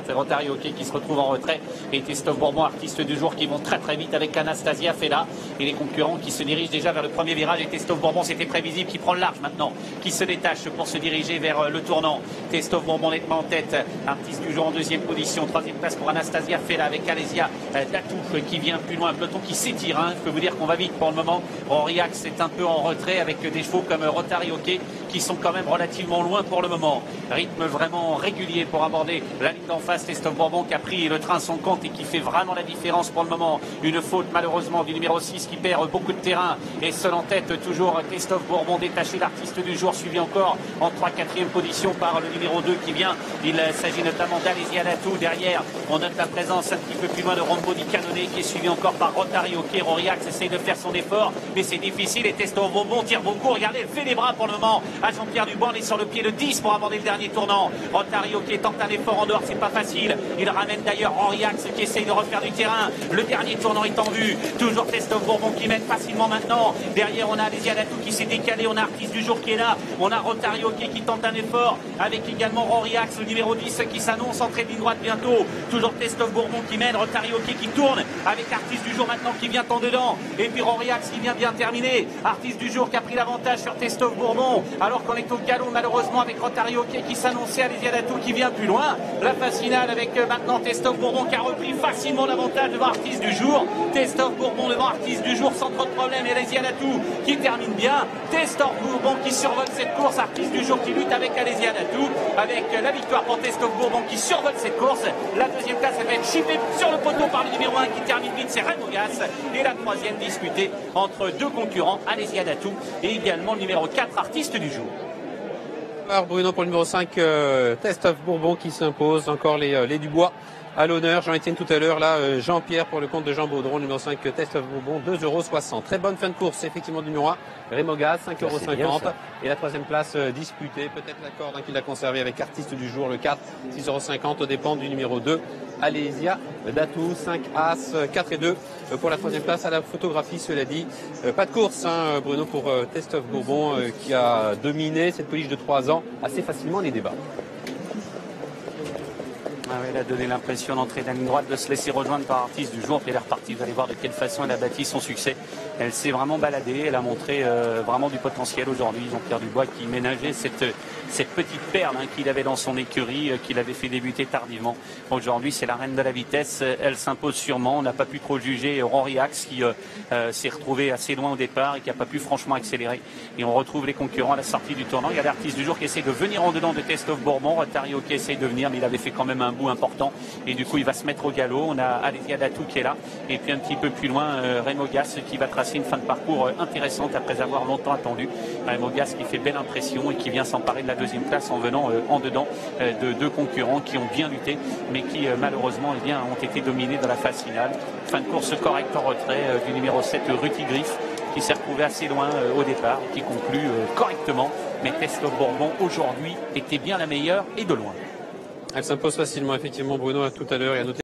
C'est Rotary Hockey qui se retrouve en retrait et Testov Bourbon, artiste du jour, qui vont très très vite avec Anastasia Fela et les concurrents qui se dirigent déjà vers le premier virage. Et Testov Bourbon, c'était prévisible, qui prend le large maintenant, qui se détache pour se diriger vers le tournant. Testov Bourbon nettement en tête, artiste du jour en deuxième position, troisième place pour Anastasia Fela avec Alésia Datouf qui vient plus loin, un peloton qui s'étire. Je peux vous dire qu'on va vite pour le moment. Auriax est un peu en retrait avec des chevaux comme Rotary Hockey qui sont quand même relativement loin pour le moment. Rythme vraiment régulier pour aborder la ligne d'en face. Testov Bourbon qui a pris le train à son compte et qui fait vraiment la différence pour le moment. Une faute malheureusement du numéro 6 qui perd beaucoup de terrain et seul en tête toujours Testov Bourbon, détaché l'artiste du jour, suivi encore en 3-4e position par le numéro 2 qui vient. Il s'agit notamment d'Alésia Datouf. Derrière, on note la présence un petit peu plus loin de Rombo Di Canone qui est suivi encore par Rotary Hockey. Roriax essaye de faire son effort, mais c'est difficile et Testov Bourbon tire beaucoup. Regardez, elle fait les bras pour le moment à Jean-Pierre Dubois. On est sur le pied de 10 pour aborder le dernier tournant. Rotary Hockey tente un effort en dehors, c'est pas facile. Il ramène d'ailleurs Auriax qui essaye de refaire du terrain. Le dernier tournant est en vue. Toujours Testov Bourbon qui mène facilement maintenant. Derrière, on a Alésia Datouf qui s'est décalé. On a Artiste du jour qui est là. On a Rotary Hockey qui tente un effort avec également Auriax, le numéro 10 qui s'annonce entrée de ligne droite bientôt. Toujours Testov Bourbon qui mène. Rotary Hockey qui tourne avec Artiste du jour maintenant qui vient en dedans. Et puis Auriax qui vient bien terminer. Artiste du jour qui a pris l'avantage sur Testov Bourbon. Alors qu'on est au galop malheureusement avec Rotary Hockey qui s'annonçait, Alésia Datouf qui vient plus loin. La phase finale avec maintenant Testov Bourbon qui a repris facilement l'avantage devant Artiste du jour. Testov Bourbon devant Artiste du jour sans trop de problème. Et Alésia Datouf qui termine bien. Testov Bourbon qui survole cette course. Artiste du jour qui lutte avec Alésia Datouf. Avec la victoire pour Testov Bourbon qui survole cette course. La deuxième place, elle va être chippée sur le poteau par le numéro 1 qui termine vite, c'est Remogas. Et la troisième disputée entre deux concurrents, Alésia Datouf et également le numéro 4, Artiste du jour. Alors Bruno pour le numéro 5, Testov Bourbon qui s'impose, encore les Dubois à l'honneur. Jean-Étienne tout à l'heure, là Jean-Pierre pour le compte de Jean Baudron, numéro 5 Testov Bourbon, 2,60 €. Très bonne fin de course, effectivement, du numéro 1, Remogas, 5,50 €. Et la troisième place disputée, peut-être la corde qu'il a conservé avec Artiste du jour, le 4, 6,50 € aux dépens du numéro 2, Alésia Datouf, 5 As, 4 et 2 pour la troisième place à la photographie, cela dit. Pas de course, Bruno, pour Testov Bourbon qui a dominé cette pouliche de 3 ans assez facilement les débats. Elle a donné l'impression d'entrer dans la ligne droite, de se laisser rejoindre par Artiste du jour, puis elle est repartie. Vous allez voir de quelle façon elle a bâti son succès. Elle s'est vraiment baladée, elle a montré vraiment du potentiel aujourd'hui. Jean-Pierre Dubois qui ménageait cette petite perle qu'il avait dans son écurie, qu'il avait fait débuter tardivement. Aujourd'hui, c'est la reine de la vitesse. Elle s'impose sûrement. On n'a pas pu trop juger Auriax qui s'est retrouvé assez loin au départ et qui n'a pas pu franchement accélérer. Et on retrouve les concurrents à la sortie du tournant. Il y a l'Artiste du jour qui essaie de venir en dedans de Testov Bourbon. Rotary Hockey essaie de venir, mais il avait fait quand même un bout important. Et du coup, il va se mettre au galop. On a Alésia Datouf qui est là. Et puis un petit peu plus loin, Remogas qui va tracer une fin de parcours intéressante après avoir longtemps attendu. Remogas qui fait belle impression et qui vient s'emparer de la deuxième place en venant en dedans de deux concurrents qui ont bien lutté, mais qui malheureusement ont été dominés dans la phase finale. Fin de course correcte en retrait du numéro 7, Ruti Griff, qui s'est retrouvé assez loin au départ et qui conclut correctement. Mais Testov Bourbon aujourd'hui était bien la meilleure et de loin. Elle s'impose facilement, effectivement, Bruno, tout à l'heure.